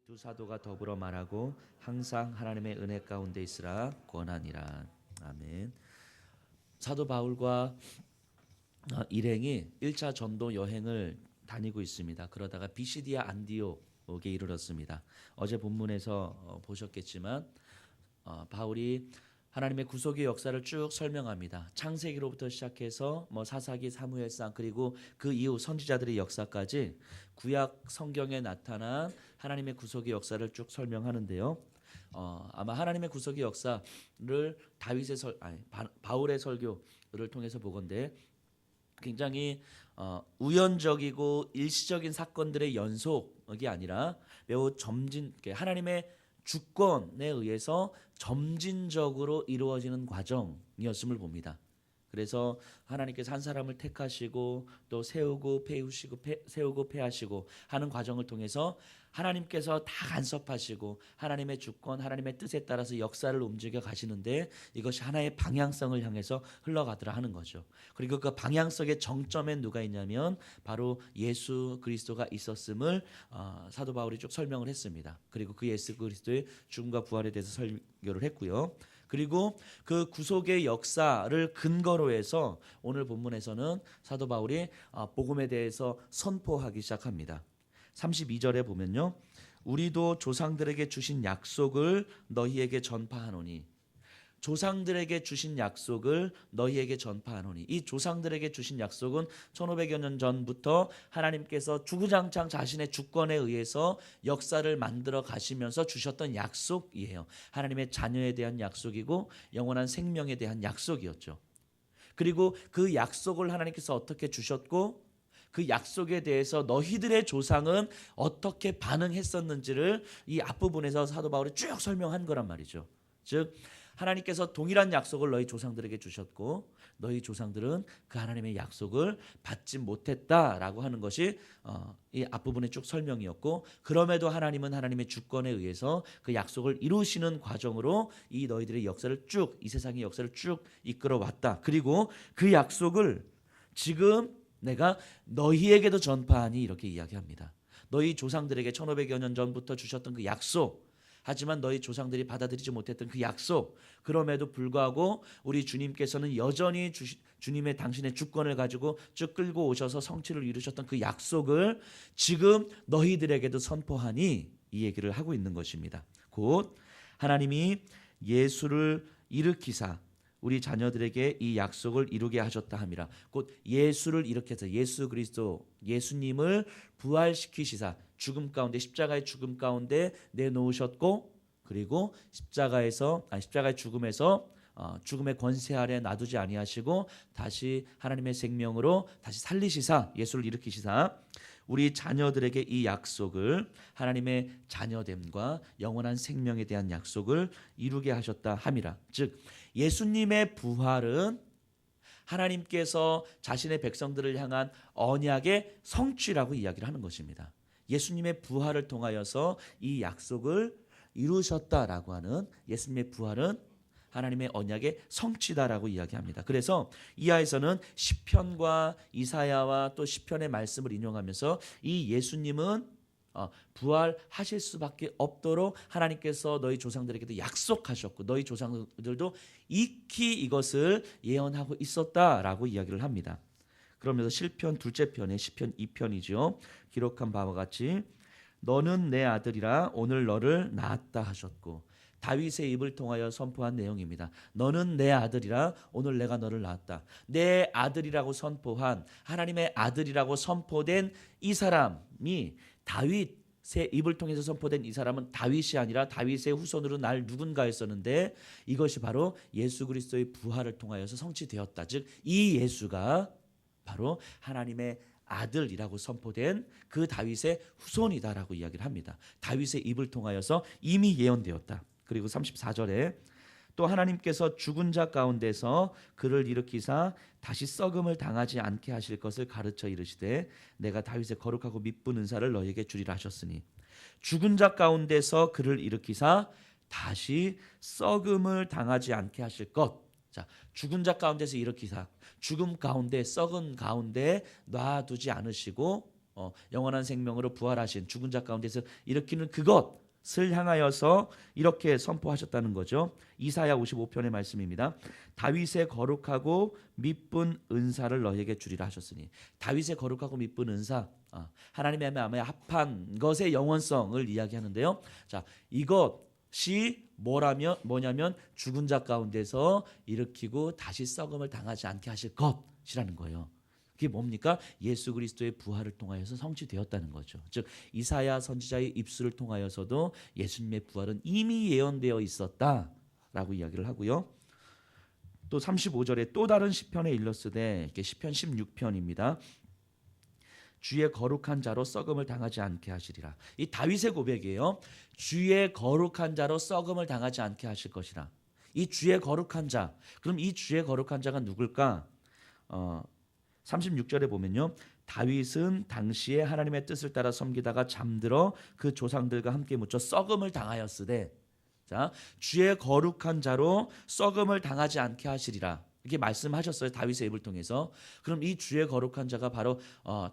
두 사도가 더불어 말하고 항상 하나님의 은혜 가운데 있으라 권하니라. 아멘. 사도 바울과 일행이 1차 전도 여행을 다니고 있습니다. 그러다가 비시디아 안디옥에 이르렀습니다. 어제 본문에서 보셨겠지만 바울이 하나님의 구속의 역사를 쭉 설명합니다. 창세기로부터 시작해서 사사기, 사무엘상 그리고 그 이후 선지자들의 역사까지 구약 성경에 나타난 하나님의 구속의 역사를 쭉 설명하는데요. 아마 하나님의 구속의 역사를 바울의 설교를 통해서 보건대 굉장히 우연적이고 일시적인 사건들의 연속이 아니라 매우 하나님의 주권에 의해서 점진적으로 이루어지는 과정이었음을 봅니다. 그래서 하나님께서 한 사람을 택하시고 또 세우고 폐하시고 하는 과정을 통해서 하나님께서 다 간섭하시고 하나님의 주권, 하나님의 뜻에 따라서 역사를 움직여 가시는데 이것이 하나의 방향성을 향해서 흘러가더라 하는 거죠. 그리고 그 방향성의 정점에 누가 있냐면 바로 예수 그리스도가 있었음을 사도 바울이 쭉 설명을 했습니다. 그리고 그 예수 그리스도의 죽음과 부활에 대해서 설교를 했고요. 그리고 그 구속의 역사를 근거로 해서 오늘 본문에서는 사도 바울이 복음에 대해서 선포하기 시작합니다. 32절에 보면요. 우리도 조상들에게 주신 약속을 너희에게 전파하노니. 조상들에게 주신 약속을 너희에게 전파하노니. 이 조상들에게 주신 약속은 1500여 년 전부터 하나님께서 주구장창 자신의 주권에 의해서 역사를 만들어 가시면서 주셨던 약속이에요. 하나님의 자녀에 대한 약속이고 영원한 생명에 대한 약속이었죠. 그리고 그 약속을 하나님께서 어떻게 주셨고 그 약속에 대해서 너희들의 조상은 어떻게 반응했었는지를 이 앞부분에서 사도 바울이 쭉 설명한 거란 말이죠. 즉 하나님께서 동일한 약속을 너희 조상들에게 주셨고 너희 조상들은 그 하나님의 약속을 받지 못했다라고 하는 것이 이 앞부분의 쭉 설명이었고 그럼에도 하나님은 하나님의 주권에 의해서 그 약속을 이루시는 과정으로 이 너희들의 역사를 쭉 이 세상의 역사를 쭉 이끌어 왔다. 그리고 그 약속을 지금 내가 너희에게도 전파하니 이렇게 이야기합니다. 너희 조상들에게 1500여 년 전부터 주셨던 그 약속, 하지만 너희 조상들이 받아들이지 못했던 그 약속, 그럼에도 불구하고 우리 주님께서는 여전히 주님의 당신의 주권을 가지고 쭉 끌고 오셔서 성취를 이루셨던 그 약속을 지금 너희들에게도 선포하니 이 얘기를 하고 있는 것입니다. 곧 하나님이 예수를 일으키사 우리 자녀들에게 이 약속을 이루게 하셨다 함이라. 곧 예수를 일으켜서 예수 그리스도 예수님을 부활시키시사 죽음 가운데 십자가의 죽음 가운데 내놓으셨고 그리고 십자가의 죽음에서 죽음의 권세 아래 놔두지 아니하시고 다시 하나님의 생명으로 다시 살리시사 예수를 일으키시사 우리 자녀들에게 이 약속을 하나님의 자녀됨과 영원한 생명에 대한 약속을 이루게 하셨다 함이라. 즉 예수님의 부활은 하나님께서 자신의 백성들을 향한 언약의 성취라고 이야기를 하는 것입니다. 예수님의 부활을 통하여서 이 약속을 이루셨다라고 하는 예수님의 부활은 하나님의 언약의 성취다라고 이야기합니다. 그래서 이하에서는 시편과 이사야와 또 시편의 말씀을 인용하면서 이 예수님은 부활하실 수밖에 없도록 하나님께서 너희 조상들에게도 약속하셨고 너희 조상들도 익히 이것을 예언하고 있었다라고 이야기를 합니다. 그러면서 시편 둘째 편에 시편 2편이죠. 기록한 바와 같이 너는 내 아들이라 오늘 너를 낳았다 하셨고 다윗의 입을 통하여 선포한 내용입니다. 너는 내 아들이라 오늘 내가 너를 낳았다. 내 아들이라고 선포한 하나님의 아들이라고 선포된 이 사람이 다윗의 입을 통해서 선포된 이 사람은 다윗이 아니라 다윗의 후손으로 날 누군가였었는데 이것이 바로 예수 그리스도의 부활을 통하여서 성취되었다. 즉 이 예수가 바로 하나님의 아들이라고 선포된 그 다윗의 후손이다라고 이야기를 합니다. 다윗의 입을 통하여서 이미 예언되었다. 그리고 34절에 또 하나님께서 죽은 자 가운데서 그를 일으키사 다시 썩음을 당하지 않게 하실 것을 가르쳐 이르시되 내가 다윗의 거룩하고 미쁜 은사를 너에게 주리라 하셨으니 죽은 자 가운데서 그를 일으키사 다시 썩음을 당하지 않게 하실 것. 자, 죽은 자 가운데서 일으키사 죽음 가운데 썩은 가운데 놔두지 않으시고 영원한 생명으로 부활하신 죽은 자 가운데서 일으키는 그것을 향하여서 이렇게 선포하셨다는 거죠. 이사야 55편의 말씀입니다. 다윗의 거룩하고 미쁜 은사를 너에게 주리라 하셨으니, 다윗의 거룩하고 미쁜 은사, 하나님의 마음에 합한 것의 영원성을 이야기하는데요. 자, 이것이 뭐냐면 죽은 자 가운데서 일으키고 다시 썩음을 당하지 않게 하실 것이라는 거예요. 그게 뭡니까? 예수 그리스도의 부활을 통하여서 성취되었다는 거죠. 즉 이사야 선지자의 입술을 통하여서도 예수님의 부활은 이미 예언되어 있었다라고 이야기를 하고요. 또 35절에 또 다른 시편에 일렀으되, 시편 16편입니다. 주의 거룩한 자로 썩음을 당하지 않게 하시리라. 이 다윗의 고백이에요. 주의 거룩한 자로 썩음을 당하지 않게 하실 것이라. 이 주의 거룩한 자, 그럼 이 주의 거룩한 자가 누굴까? 36절에 보면요, 다윗은 당시에 하나님의 뜻을 따라 섬기다가 잠들어 그 조상들과 함께 묻혀 썩음을 당하였으되, 자, 주의 거룩한 자로 썩음을 당하지 않게 하시리라, 이렇게 말씀하셨어요, 다윗의 입을 통해서. 그럼 이 주의 거룩한 자가 바로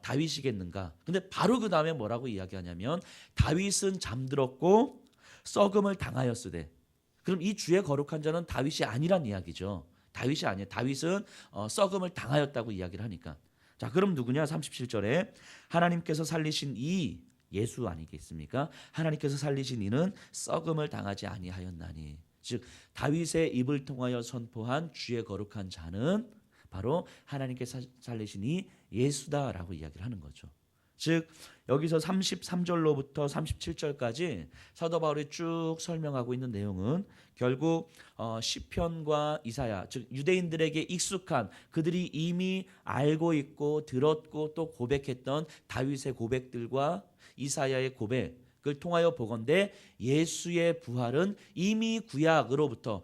다윗이겠는가? 근데 바로 그 다음에 뭐라고 이야기하냐면, 다윗은 잠들었고 썩음을 당하였으되, 그럼 이 주의 거룩한 자는 다윗이 아니란 이야기죠. 다윗이 아니에요. 다윗은 썩음을 당하였다고 이야기를 하니까. 자, 그럼 누구냐? 37절에 하나님께서 살리신 이 예수 아니겠습니까? 하나님께서 살리신 이는 썩음을 당하지 아니하였나니. 즉 다윗의 입을 통하여 선포한 주의 거룩한 자는 바로 하나님께서 살리신 이 예수다라고 이야기를 하는 거죠. 즉 여기서 33절로부터 37절까지 사도 바울이 쭉 설명하고 있는 내용은 결국 시편과 이사야, 즉 유대인들에게 익숙한, 그들이 이미 알고 있고 들었고 또 고백했던 다윗의 고백들과 이사야의 고백을 통하여 보건대, 예수의 부활은 이미 구약으로부터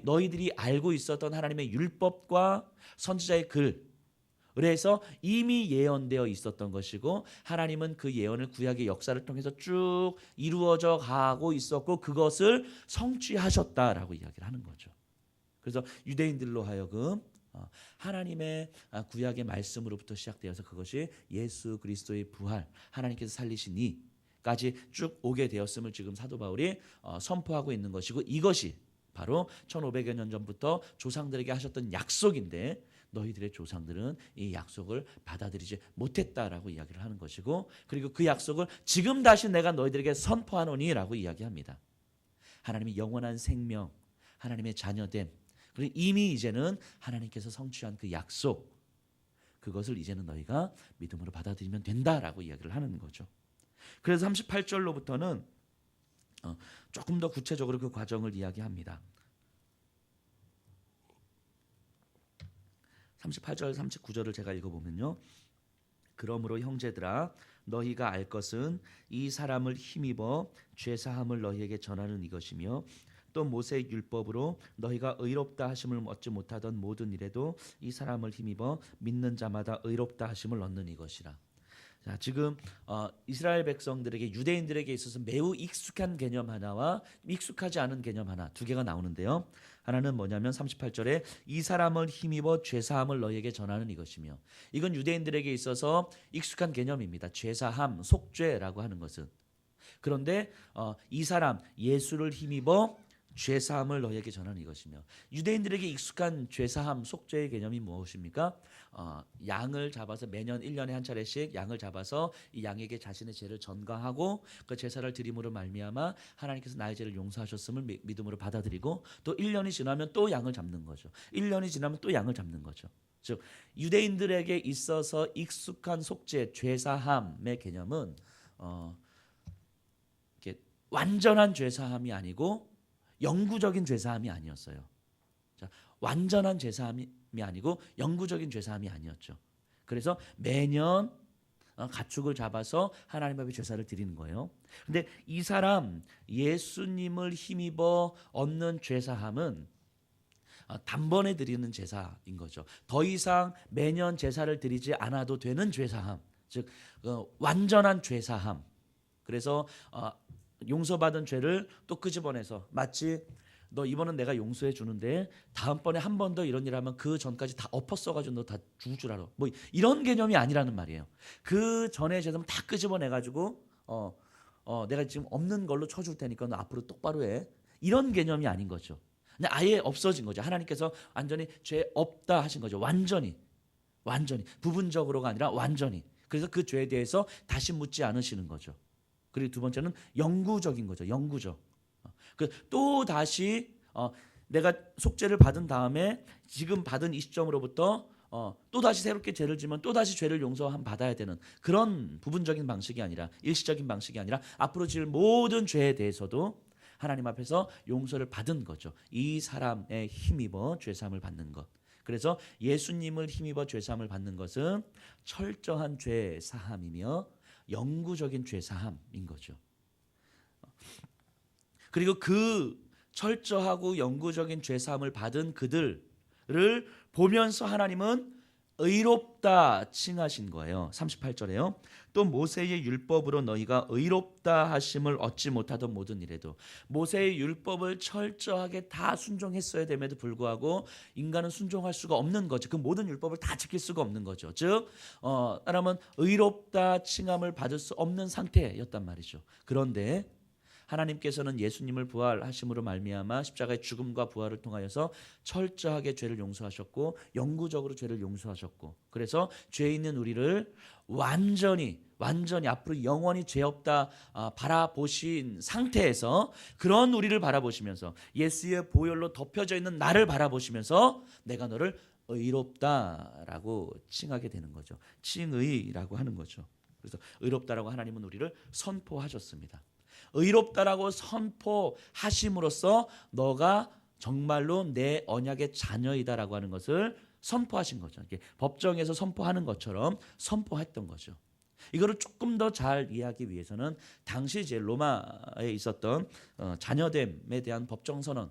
너희들이 알고 있었던 하나님의 율법과 선지자의 글, 그래서 이미 예언되어 있었던 것이고, 하나님은 그 예언을 구약의 역사를 통해서 쭉 이루어져 가고 있었고 그것을 성취하셨다라고 이야기를 하는 거죠. 그래서 유대인들로 하여금 하나님의 구약의 말씀으로부터 시작되어서 그것이 예수 그리스도의 부활, 하나님께서 살리신 이까지 쭉 오게 되었음을 지금 사도 바울이 선포하고 있는 것이고, 이것이 바로 1500여 년 전부터 조상들에게 하셨던 약속인데, 너희들의 조상들은 이 약속을 받아들이지 못했다라고 이야기를 하는 것이고, 그리고 그 약속을 지금 다시 내가 너희들에게 선포하노니라고 이야기합니다. 하나님의 영원한 생명, 하나님의 자녀됨, 그리고 이미 이제는 하나님께서 성취한 그 약속, 그것을 이제는 너희가 믿음으로 받아들이면 된다라고 이야기를 하는 거죠. 그래서 38절로부터는 조금 더 구체적으로 그 과정을 이야기합니다. 38절 39절을 제가 읽어보면요, 그러므로 형제들아 너희가 알 것은 이 사람을 힘입어 죄사함을 너희에게 전하는 이것이며, 또 모세의 율법으로 너희가 의롭다 하심을 얻지 못하던 모든 일에도 이 사람을 힘입어 믿는 자마다 의롭다 하심을 얻는 이것이라. 자, 지금 이스라엘 백성들에게, 유대인들에게 있어서 매우 익숙한 개념 하나와 익숙하지 않은 개념 하나, 두 개가 나오는데요. 하나는 뭐냐면 38절에 이 사람을 힘입어 죄사함을 너희에게 전하는 이것이며, 이건 유대인들에게 있어서 익숙한 개념입니다. 죄사함, 속죄라고 하는 것은. 그런데 이 사람 예수를 힘입어 죄사함을 너희에게 전하는 이것이며, 유대인들에게 익숙한 죄사함, 속죄의 개념이 무엇입니까? 양을 잡아서 매년 1년에 한 차례씩 양을 잡아서 이 양에게 자신의 죄를 전가하고 그 제사를 드림으로 말미암아 하나님께서 나의 죄를 용서하셨음을 믿음으로 받아들이고, 또 1년이 지나면 또 양을 잡는 거죠. 1년이 지나면 또 양을 잡는 거죠. 즉 유대인들에게 있어서 익숙한 속죄, 죄사함의 개념은 이렇게 완전한 죄사함이 아니고 영구적인 죄사함이 아니었어요. 자, 완전한 죄사함이 아니고 영구적인 죄사함이 아니었죠. 그래서 매년 가축을 잡아서 하나님 앞에 제사를 드리는 거예요. 근데 이 사람 예수님을 힘입어 얻는 죄사함은 단번에 드리는 제사인 거죠. 더 이상 매년 제사를 드리지 않아도 되는 죄사함, 즉 완전한 죄사함. 그래서 용서받은 죄를 또 끄집어내서 마치 너 이번은 내가 용서해 주는데 다음번에 한 번 더 이런 일 하면 그 전까지 다 엎어 써가지고 너 다 죽을 줄 알아. 뭐 이런 개념이 아니라는 말이에요. 그 전에 죄송은 다 끄집어내 가지고 내가 지금 없는 걸로 쳐줄 테니까 너 앞으로 똑바로 해. 이런 개념이 아닌 거죠. 그냥 아예 없어진 거죠. 하나님께서 완전히 죄 없다 하신 거죠. 완전히 부분적으로가 아니라 완전히. 그래서 그 죄에 대해서 다시 묻지 않으시는 거죠. 그리고 두 번째는 영구적인 거죠. 영구적. 또 다시 내가 속죄를 받은 다음에 지금 받은 이 시점으로부터 또 다시 새롭게 죄를 지면 또 다시 죄를 용서함 받아야 되는 그런 부분적인 방식이 아니라 일시적인 방식이 아니라 앞으로 지을 모든 죄에 대해서도 하나님 앞에서 용서를 받은 거죠. 이 사람에 힘입어 죄 사함을 받는 것. 그래서 예수님을 힘입어 죄 사함을 받는 것은 철저한 죄 사함이며 영구적인 죄 사함인 거죠. 그리고 그 철저하고 영구적인 죄 사함을 받은 그들을 보면서 하나님은 의롭다 칭하신 거예요. 38절에요. 또 모세의 율법으로 너희가 의롭다 하심을 얻지 못하던 모든 일에도 모세의 율법을 철저하게 다 순종했어야 됨에도 불구하고 인간은 순종할 수가 없는 거죠. 그 모든 율법을 다 지킬 수가 없는 거죠. 즉 사람은 의롭다 칭함을 받을 수 없는 상태였단 말이죠. 그런데 하나님께서는 예수님을 부활하심으로 말미암아 십자가의 죽음과 부활을 통하여서 철저하게 죄를 용서하셨고 영구적으로 죄를 용서하셨고 그래서 죄 있는 우리를 완전히 앞으로 영원히 죄 없다 바라보신 상태에서 그런 우리를 바라보시면서 예수의 보혈로 덮여져 있는 나를 바라보시면서 내가 너를 의롭다라고 칭하게 되는 거죠. 칭의라고 하는 거죠. 그래서 의롭다라고 하나님은 우리를 선포하셨습니다. 의롭다라고 선포하심으로써 너가 정말로 내 언약의 자녀이다라고 하는 것을 선포하신 거죠. 이렇게 법정에서 선포하는 것처럼 선포했던 거죠. 이거를 조금 더 잘 이해하기 위해서는 당시 이제 로마에 있었던 자녀됨에 대한 법정 선언을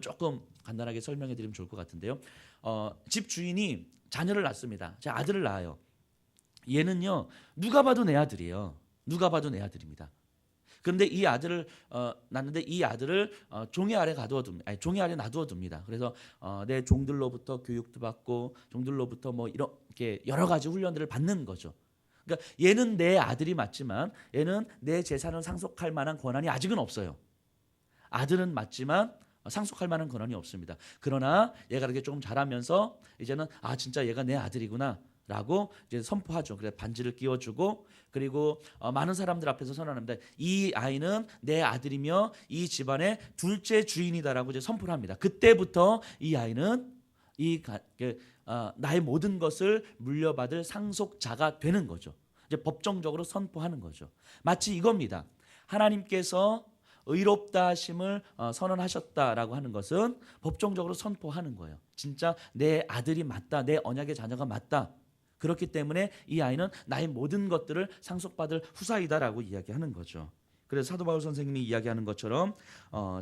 조금 간단하게 설명해 드리면 좋을 것 같은데요. 집 주인이 자녀를 낳습니다. 제 아들을 낳아요. 얘는요 누가 봐도 내 아들이에요. 누가 봐도 내 아들입니다. 그런데 이 아들을 낳는데 이 아들을 종이 아래 종이 아래 놔두어 둡니다. 그래서 내 종들로부터 교육도 받고 종들로부터 뭐 이렇게 여러 가지 훈련들을 받는 거죠. 그러니까 얘는 내 아들이 맞지만 얘는 내 재산을 상속할 만한 권한이 아직은 없어요. 아들은 맞지만 상속할 만한 권한이 없습니다. 그러나 얘가 이렇게 조금 자라면서 이제는 진짜 얘가 내 아들이구나. 라고 이제 선포하죠. 그래서 반지를 끼워주고 그리고 많은 사람들 앞에서 선언합니다. 이 아이는 내 아들이며 이 집안의 둘째 주인이다라고 이제 선포를 합니다. 그때부터 이 아이는 나의 모든 것을 물려받을 상속자가 되는 거죠. 이제 법정적으로 선포하는 거죠. 마치 이겁니다. 하나님께서 의롭다 하심을 선언하셨다라고 하는 것은 법정적으로 선포하는 거예요. 진짜 내 아들이 맞다. 내 언약의 자녀가 맞다. 그렇기 때문에 이 아이는 나의 모든 것들을 상속받을 후사이다라고 이야기하는 거죠. 그래서 사도 바울 선생님이 이야기하는 것처럼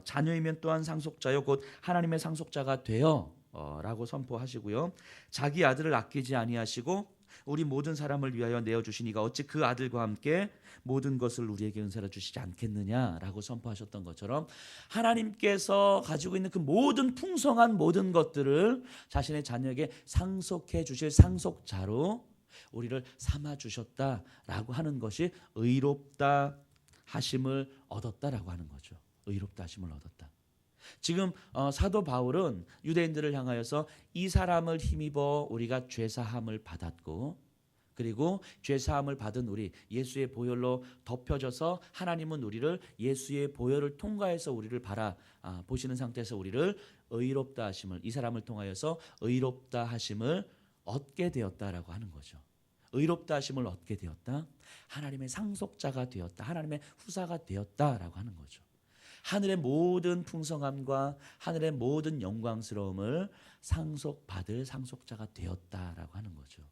자녀이면 또한 상속자요 곧 하나님의 상속자가 되어 라고 선포하시고요. 자기 아들을 아끼지 아니하시고 우리 모든 사람을 위하여 내어주시니가 어찌 그 아들과 함께 모든 것을 우리에게 은사로 주시지 않겠느냐라고 선포하셨던 것처럼 하나님께서 가지고 있는 그 모든 풍성한 모든 것들을 자신의 자녀에게 상속해 주실 상속자로 우리를 삼아 주셨다라고 하는 것이 의롭다 하심을 얻었다라고 하는 거죠. 의롭다 하심을 얻었다. 지금 사도 바울은 유대인들을 향하여서 이 사람을 힘입어 우리가 죄사함을 받았고 그리고 죄사함을 받은 우리 예수의 보혈로 덮여져서 하나님은 우리를 예수의 보혈을 통과해서 우리를 보시는 상태에서 우리를 의롭다 하심을 이 사람을 통하여서 의롭다 하심을 얻게 되었다라고 하는 거죠. 의롭다 하심을 얻게 되었다. 하나님의 상속자가 되었다. 하나님의 후사가 되었다라고 하는 거죠. 하늘의 모든 풍성함과 하늘의 모든 영광스러움을 상속받을 상속자가 되었다라고 하는 거죠.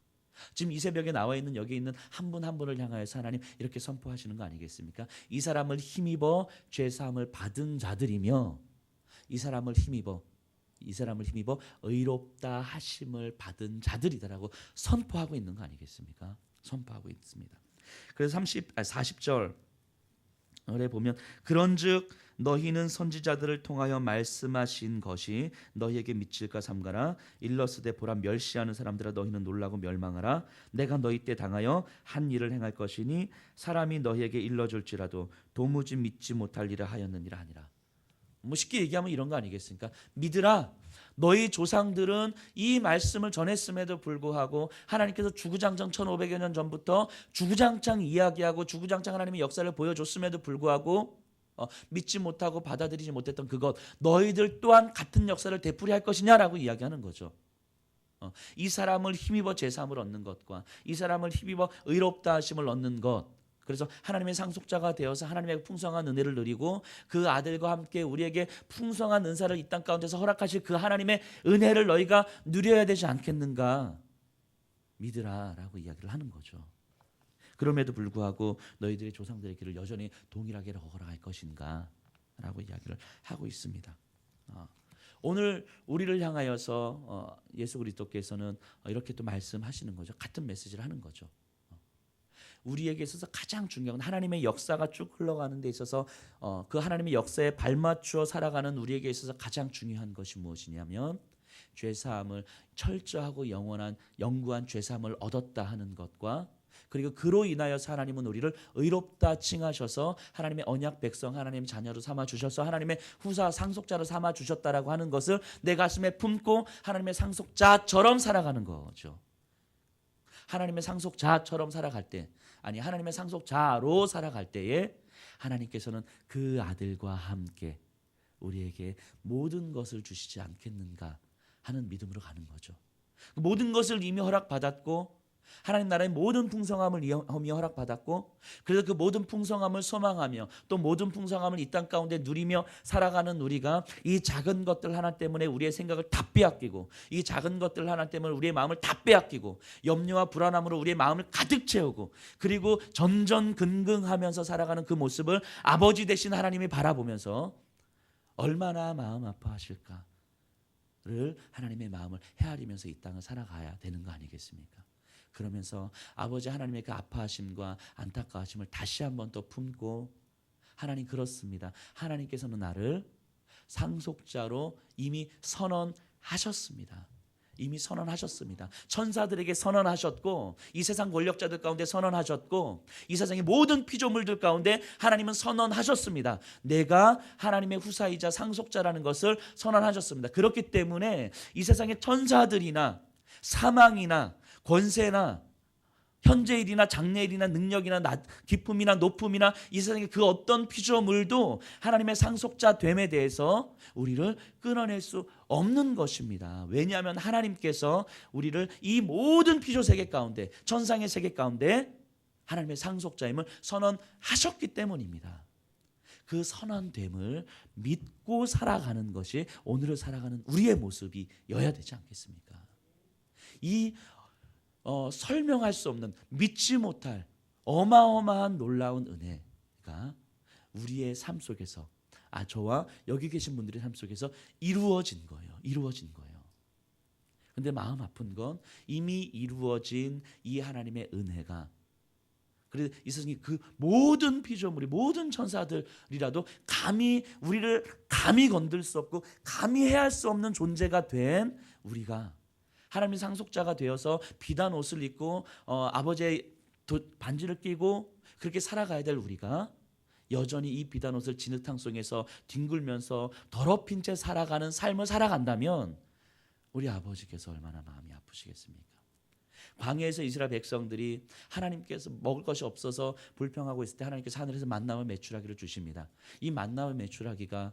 지금 이 새벽에 나와 있는 여기 있는 한 분 한 분을 향하여서 하나님 이렇게 선포하시는 거 아니겠습니까? 이 사람을 힘입어 죄사함을 받은 자들이며 이 사람을 힘입어 의롭다 하심을 받은 자들이다라고 선포하고 있는 거 아니겠습니까? 선포하고 있습니다. 그래서 40절 에 보면 그런즉 너희는 선지자들을 통하여 말씀하신 것이 너희에게 미칠까 삼가라. 일러스되 보라 멸시하는 사람들아 너희는 놀라고 멸망하라. 내가 너희 때 당하여 한 일을 행할 것이니 사람이 너희에게 일러줄지라도 도무지 믿지 못할 일을 하였느니라 하니라. 뭐 쉽게 얘기하면 이런 거 아니겠습니까? 믿으라. 너희 조상들은 이 말씀을 전했음에도 불구하고 하나님께서 주구장창 1500여 년 전부터 주구장창 이야기하고 주구장창 하나님의 역사를 보여줬음에도 불구하고 믿지 못하고 받아들이지 못했던 그것, 너희들 또한 같은 역사를 되풀이할 것이냐라고 이야기하는 거죠. 이 사람을 힘입어 제사함을 얻는 것과 이 사람을 힘입어 의롭다 하심을 얻는 것, 그래서 하나님의 상속자가 되어서 하나님의 풍성한 은혜를 누리고 그 아들과 함께 우리에게 풍성한 은사를 이 땅 가운데서 허락하실 그 하나님의 은혜를 너희가 누려야 되지 않겠는가? 믿으라라고 이야기를 하는 거죠. 그럼에도 불구하고 너희들의 조상들의 길을 여전히 동일하게 걸어갈 것인가? 라고 이야기를 하고 있습니다. 오늘 우리를 향하여서 예수 그리스도께서는 이렇게 또 말씀하시는 거죠. 같은 메시지를 하는 거죠. 우리에게 있어서 가장 중요한 하나님의 역사가 쭉 흘러가는 데 있어서 그 하나님의 역사에 발맞추어 살아가는 우리에게 있어서 가장 중요한 것이 무엇이냐면 죄사함을 철저하고 영구한 죄사함을 얻었다 하는 것과 그리고 그로 인하여서 하나님은 우리를 의롭다 칭하셔서 하나님의 언약 백성 하나님 자녀로 삼아 주셔서 하나님의 후사 상속자로 삼아 주셨다라고 하는 것을 내 가슴에 품고 하나님의 상속자처럼 살아가는 거죠. 하나님의 상속자처럼 살아갈 때, 아니 하나님의 상속자로 살아갈 때에 하나님께서는 그 아들과 함께 우리에게 모든 것을 주시지 않겠는가 하는 믿음으로 가는 거죠. 모든 것을 이미 허락받았고 하나님 나라의 모든 풍성함을 이미 허락받았고 그래서 그 모든 풍성함을 소망하며 또 모든 풍성함을 이 땅 가운데 누리며 살아가는 우리가 이 작은 것들 하나 때문에 우리의 생각을 다 빼앗기고 이 작은 것들 하나 때문에 우리의 마음을 다 빼앗기고 염려와 불안함으로 우리의 마음을 가득 채우고 그리고 전전긍긍하면서 살아가는 그 모습을 아버지 되신 하나님이 바라보면서 얼마나 마음 아파하실까를 하나님의 마음을 헤아리면서 이 땅을 살아가야 되는 거 아니겠습니까? 그러면서 아버지 하나님의 그 아파하심과 안타까워하심을 다시 한번 또 품고 하나님 그렇습니다. 하나님께서는 나를 상속자로 이미 선언하셨습니다. 이미 선언하셨습니다. 천사들에게 선언하셨고 이 세상 권력자들 가운데 선언하셨고 이 세상의 모든 피조물들 가운데 하나님은 선언하셨습니다. 내가 하나님의 후사이자 상속자라는 것을 선언하셨습니다. 그렇기 때문에 이 세상의 천사들이나 사망이나 권세나 현재일이나 장래일이나 능력이나 기쁨이나 높음이나 이 세상의 그 어떤 피조물도 하나님의 상속자 됨에 대해서 우리를 끊어낼 수 없는 것입니다. 왜냐하면 하나님께서 우리를 이 모든 피조 세계 가운데 천상의 세계 가운데 하나님의 상속자임을 선언하셨기 때문입니다. 그 선언됨을 믿고 살아가는 것이 오늘을 살아가는 우리의 모습이어야 되지 않겠습니까? 이 설명할 수 없는 믿지 못할 어마어마한 놀라운 은혜가 우리의 삶 속에서 저와 여기 계신 분들의 삶 속에서 이루어진 거예요. 그런데 마음 아픈 건 이미 이루어진 이 하나님의 은혜가 그래서 이 세상의 그 모든 피조물이 모든 천사들이라도 우리를 감히 건들 수 없고 감히 해할 수 없는 존재가 된 우리가 하나님의 상속자가 되어서 비단 옷을 입고 아버지의 반지를 끼고 그렇게 살아가야 될 우리가 여전히 이 비단 옷을 진흙탕 속에서 뒹굴면서 더럽힌 채 살아가는 삶을 살아간다면 우리 아버지께서 얼마나 마음이 아프시겠습니까? 광야에서 이스라엘 백성들이 하나님께서 먹을 것이 없어서 불평하고 있을 때 하나님께서 하늘에서 만나와 메추라기를 주십니다. 이 만나와 메추라기가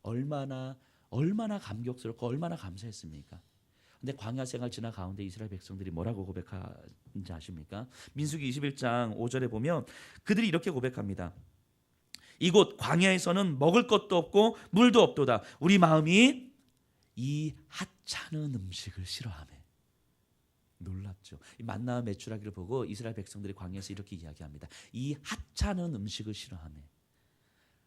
얼마나 감격스럽고 얼마나 감사했습니까? 근데 광야 생활 지나 가운데 이스라엘 백성들이 뭐라고 고백하는지 아십니까? 민수기 21장 5절에 보면 그들이 이렇게 고백합니다. 이곳 광야에서는 먹을 것도 없고 물도 없도다. 우리 마음이 이 하찮은 음식을 싫어하며. 놀랍죠. 이 만나와 메추라기를 보고 이스라엘 백성들이 광야에서 이렇게 이야기합니다. 이 하찮은 음식을 싫어하며.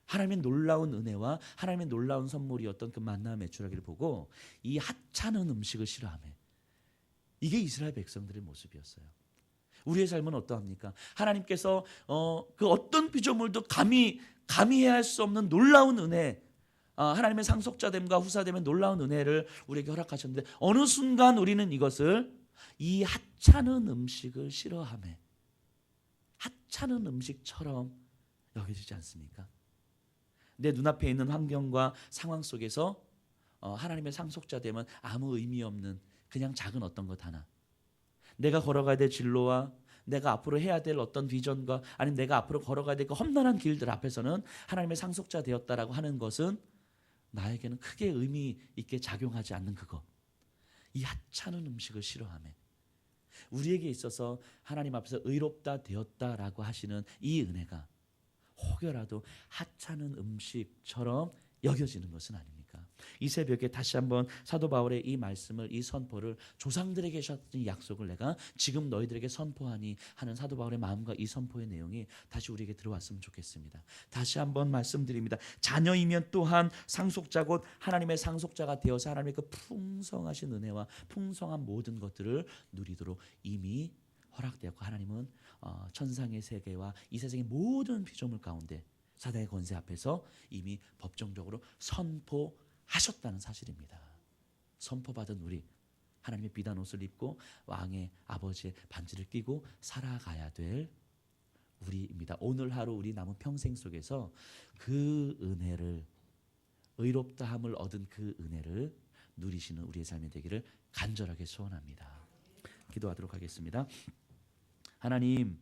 하나님의 놀라운 은혜와 하나님의 놀라운 선물이었던 그 만나와 메추라기를 보고 이 하찮은 음식을 싫어하며. 이게 이스라엘 백성들의 모습이었어요. 우리의 삶은 어떠합니까? 하나님께서 그 어떤 피조물도 감히 감히 해야 할 수 없는 놀라운 은혜, 하나님의 상속자됨과 후사됨의 놀라운 은혜를 우리에게 허락하셨는데 어느 순간 우리는 이것을 이 하찮은 음식을 싫어하며 하찮은 음식처럼 여겨지지 않습니까? 내 눈앞에 있는 환경과 상황 속에서 하나님의 상속자됨은 아무 의미 없는 그냥 작은 어떤 것 하나, 내가 걸어가야 될 진로와 내가 앞으로 해야 될 어떤 비전과 아니면 내가 앞으로 걸어가야 될 그 험난한 길들 앞에서는 하나님의 상속자 되었다라고 하는 것은 나에게는 크게 의미 있게 작용하지 않는 그것, 이 하찮은 음식을 싫어하며 우리에게 있어서 하나님 앞에서 의롭다 되었다라고 하시는 이 은혜가 혹여라도 하찮은 음식처럼 여겨지는 것은 아닙니까? 이 새벽에 다시 한번 사도 바울의 이 말씀을, 이 선포를, 조상들에게 하셨던 약속을 내가 지금 너희들에게 선포하니 하는 사도 바울의 마음과 이 선포의 내용이 다시 우리에게 들어왔으면 좋겠습니다. 다시 한번 말씀드립니다. 자녀이면 또한 상속자 곧 하나님의 상속자가 되어서 하나님의 그 풍성하신 은혜와 풍성한 모든 것들을 누리도록 이미 허락되었고, 하나님은 천상의 세계와 이 세상의 모든 피조물 가운데 사단의 권세 앞에서 이미 법정적으로 선포하셨다는 사실입니다. 선포받은 우리, 하나님의 비단 옷을 입고 왕의 아버지의 반지를 끼고 살아가야 될 우리입니다. 오늘 하루 우리 남은 평생 속에서 그 은혜를, 의롭다함을 얻은 그 은혜를 누리시는 우리의 삶이 되기를 간절하게 소원합니다. 기도하도록 하겠습니다. 하나님,